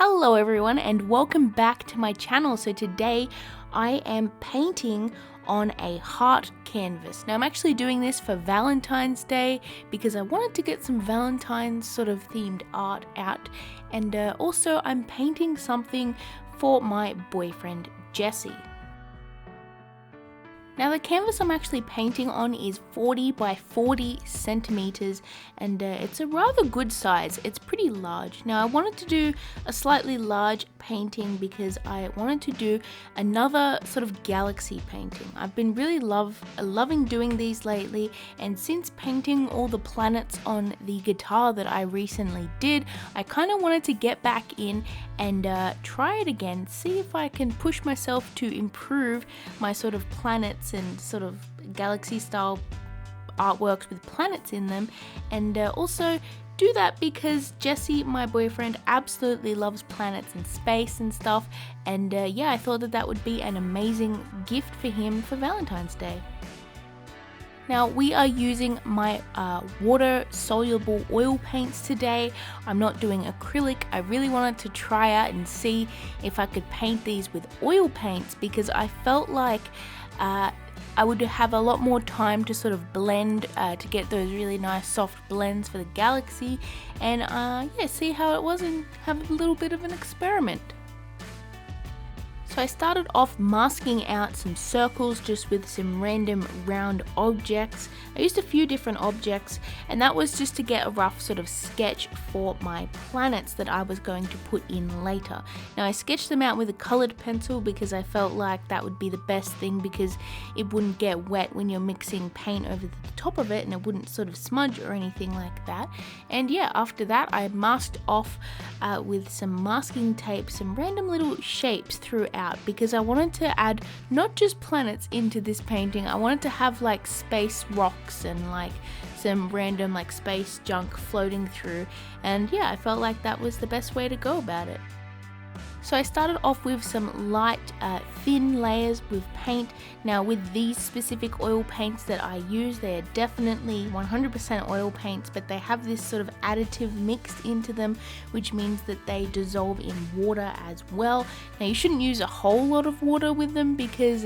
Hello everyone and welcome back to my channel. So today I am painting on a heart canvas. Now I'm actually doing this for Valentine's Day because I wanted to get some Valentine's sort of themed art out, and also I'm painting something for my boyfriend Jesse. Now the canvas I'm actually painting on is 40 by 40 centimeters, and it's a rather good size. It's pretty large. Now I wanted to do a slightly large painting because I wanted to do another sort of galaxy painting. I've been really loving doing these lately, and since painting all the planets on the guitar that I recently did, I kind of wanted to get back in and try it again, see if I can push myself to improve my sort of planets and sort of galaxy style artworks with planets in them, and also do that because Jesse, my boyfriend, absolutely loves planets and space and stuff, and yeah, I thought that would be an amazing gift for him for Valentine's Day. Now we are using my water soluble oil paints today. I'm not doing acrylic. I really wanted to try out and see if I could paint these with oil paints because I felt like I would have a lot more time to sort of blend to get those really nice soft blends for the galaxy, and yeah, see how it was and have a little bit of an experiment. So I started off masking out some circles just with some random round objects. I used a few different objects, and that was just to get a rough sort of sketch for my planets that I was going to put in later. Now I sketched them out with a colored pencil because I felt like that would be the best thing because it wouldn't get wet when you're mixing paint over the top of it, and it wouldn't sort of smudge or anything like that. And yeah, after that I masked off with some masking tape some random little shapes throughout, because I wanted to add not just planets into this painting. I wanted to have like space rocks and like some random like space junk floating through, and yeah, I felt like that was the best way to go about it. So I started off with some light thin layers with paint. Now with these specific oil paints that I use, they are definitely 100% oil paints, but they have this sort of additive mixed into them, which means that they dissolve in water as well. Now you shouldn't use a whole lot of water with them because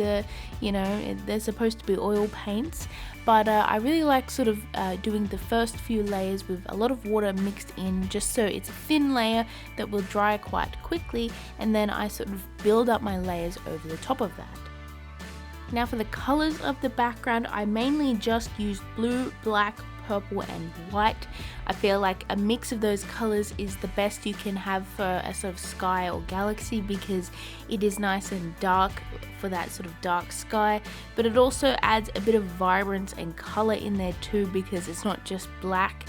you know, they're supposed to be oil paints, but I really like sort of doing the first few layers with a lot of water mixed in, just so it's a thin layer that will dry quite quickly, and then I sort of build up my layers over the top of that. Now for the colors of the background, I mainly just used blue, black, purple and white. I feel like a mix of those colors is the best you can have for a sort of sky or galaxy because it is nice and dark for that sort of dark sky, but it also adds a bit of vibrance and color in there too because it's not just black.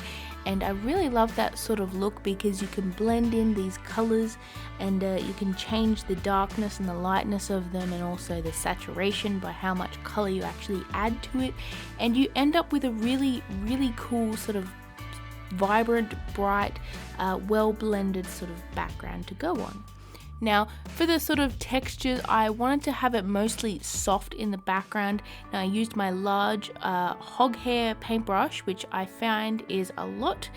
And I really love that sort of look because you can blend in these colors, and you can change the darkness and the lightness of them, and also the saturation by how much color you actually add to it, and you end up with a really cool sort of vibrant, bright, well blended sort of background to go on. Now for the sort of textures, I wanted to have it mostly soft in the background. Now I used my large hog hair paintbrush, which I find is a lot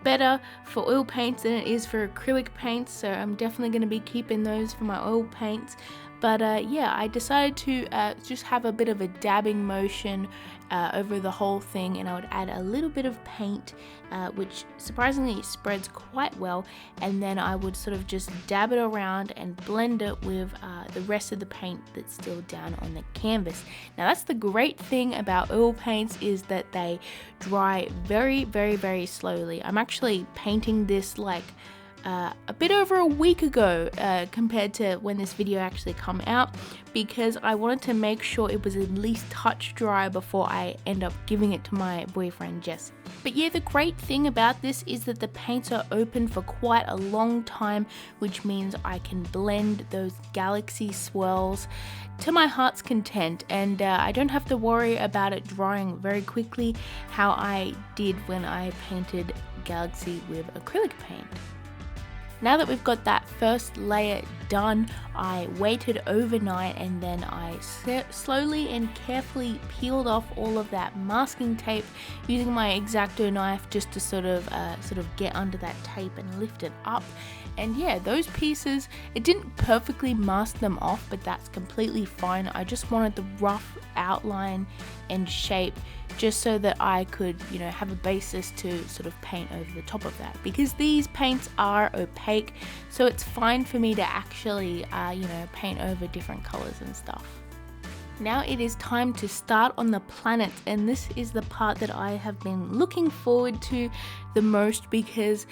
better for oil paints than it is for acrylic paints, so I'm definitely going to be keeping those for my oil paints. But yeah, I decided to just have a bit of a dabbing motion over the whole thing, and I would add a little bit of paint, which surprisingly spreads quite well, and then I would sort of just dab it around and blend it with the rest of the paint that's still down on the canvas. Now that's the great thing about oil paints, is that they dry very slowly. I'm actually painting this like a bit over a week ago compared to when this video actually come out, because I wanted to make sure it was at least touch dry before I end up giving it to my boyfriend Jess. But yeah, the great thing about this is that the paints are open for quite a long time, which means I can blend those galaxy swirls to my heart's content, and I don't have to worry about it drying very quickly how I did when I painted galaxy with acrylic paint. Now that we've got that first layer done, I waited overnight, and then I slowly and carefully peeled off all of that masking tape using my X-Acto knife just to sort of get under that tape and lift it up. And yeah, those pieces, it didn't perfectly mask them off, but that's completely fine. I just wanted the rough outline and shape just so that I could, you know, have a basis to sort of paint over the top of that, because these paints are opaque, so it's fine for me to actually you know, paint over different colors and stuff. Now it is time to start on the planets, and this is the part that I have been looking forward to the most, because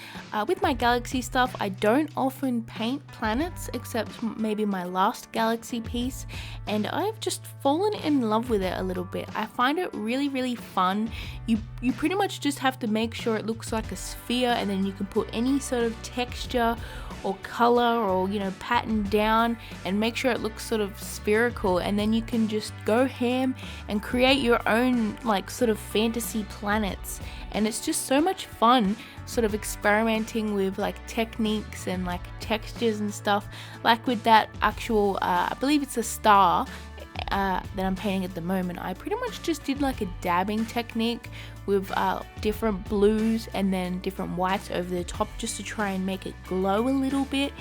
with my galaxy stuff I don't often paint planets except maybe my last galaxy piece, and I've just fallen in love with it a little bit. I find it really fun. You pretty much just have to make sure it looks like a sphere, and then you can put any sort of texture or color or, you know, pattern down and make sure it looks sort of spherical, and then you can just go ham and create your own like sort of fantasy planets. And it's just so much fun sort of experimenting with like techniques and like textures and stuff. Like with that actual I believe it's a star that I'm painting at the moment, I pretty much just did like a dabbing technique with different blues and then different whites over the top, just to try and make it glow a little bit.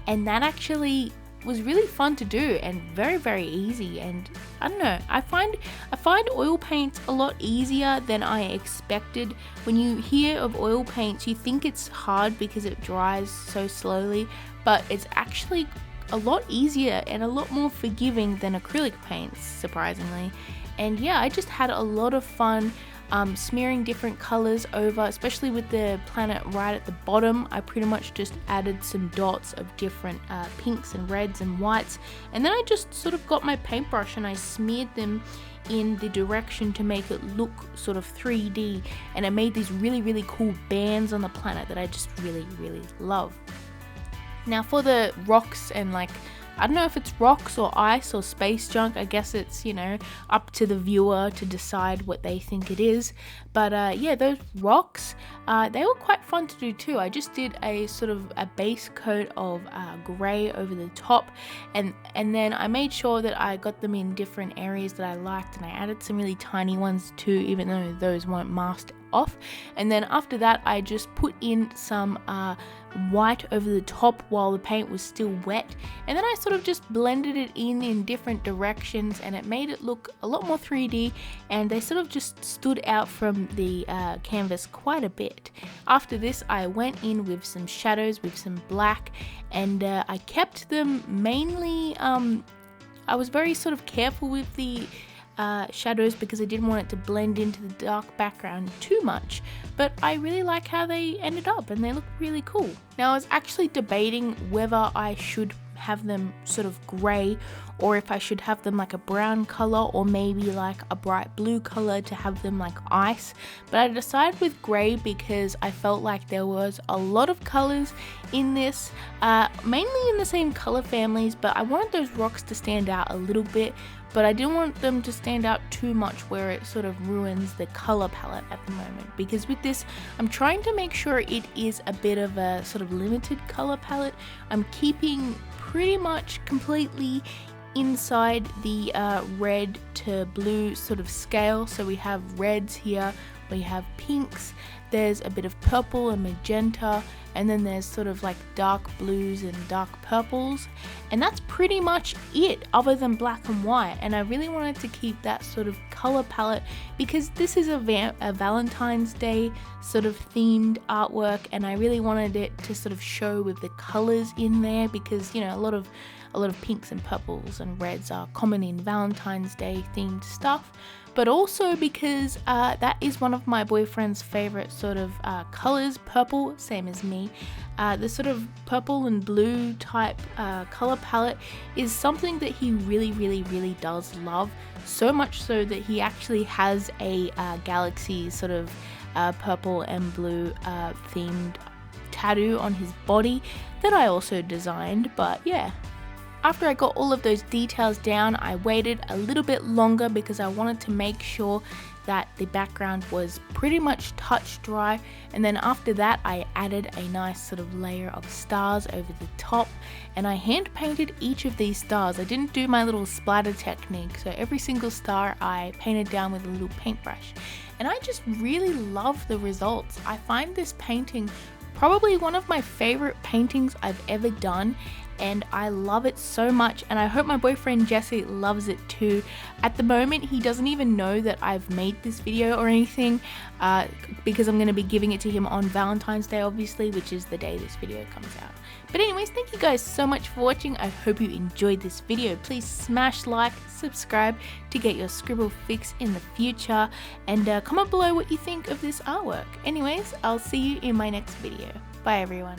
And that actually was really fun to do and very easy. And I don't know, I find oil paints a lot easier than I expected. When you hear of oil paints, you think it's hard because it dries so slowly, but it's actually a lot easier and a lot more forgiving than acrylic paints, surprisingly. And yeah, I just had a lot of fun smearing different colors over, especially with the planet right at the bottom. I pretty much just added some dots of different pinks and reds and whites, and then I just sort of got my paintbrush and I smeared them in the direction to make it look sort of 3D, and it made these really cool bands on the planet that I just really love. Now for the rocks, and like, I don't know if it's rocks or ice or space junk. I guess it's, you know, up to the viewer to decide what they think it is. But yeah, those rocks, they were quite fun to do too. I just did a sort of a base coat of grey over the top, and then I made sure that I got them in different areas that I liked, and I added some really tiny ones too, even though those weren't masked off. And then after that I just put in some white over the top while the paint was still wet, and then I sort of just blended it in different directions, and it made it look a lot more 3D, and they sort of just stood out from the canvas quite a bit. After this I went in with some shadows with some black, and I kept them mainly I was very sort of careful with the shadows because I didn't want it to blend into the dark background too much, but I really like how they ended up and they look really cool. Now I was actually debating whether I should have them sort of grey, or if I should have them like a brown color, or maybe like a bright blue color to have them like ice, but I decided with grey because I felt like there was a lot of colors in this, mainly in the same color families, but I wanted those rocks to stand out a little bit, but I didn't want them to stand out too much where it sort of ruins the color palette at the moment, because with this I'm trying to make sure it is a bit of a sort of limited color palette. I'm keeping pretty much completely inside the red to blue sort of scale. So we have reds here, we have pinks, there's a bit of purple and magenta, and then there's sort of like dark blues and dark purples, and that's pretty much it other than black and white. And I really wanted to keep that sort of color palette because this is a Valentine's Day sort of themed artwork, and I really wanted it to sort of show with the colors in there, because you know a lot of pinks and purples and reds are common in Valentine's Day themed stuff, but also because that is one of my boyfriend's favorite sort of colors. Purple, same as me. The sort of purple and blue type color palette is something that he really does love, so much so that he actually has a galaxy sort of purple and blue themed tattoo on his body that I also designed. But yeah, after I got all of those details down, I waited a little bit longer because I wanted to make sure that the background was pretty much touch dry, and then after that I added a nice sort of layer of stars over the top, and I hand painted each of these stars. I didn't do my little splatter technique, so every single star I painted down with a little paintbrush, and I just really love the results. I find this painting probably one of my favorite paintings I've ever done, and I love it so much, and I hope my boyfriend Jesse loves it too. At the moment, he doesn't even know that I've made this video or anything, because I'm going to be giving it to him on Valentine's Day, obviously, which is the day this video comes out. But anyways, thank you guys so much for watching. I hope you enjoyed this video. Please smash like, subscribe to get your scribble fix in the future, and comment below what you think of this artwork. Anyways, I'll see you in my next video. Bye everyone.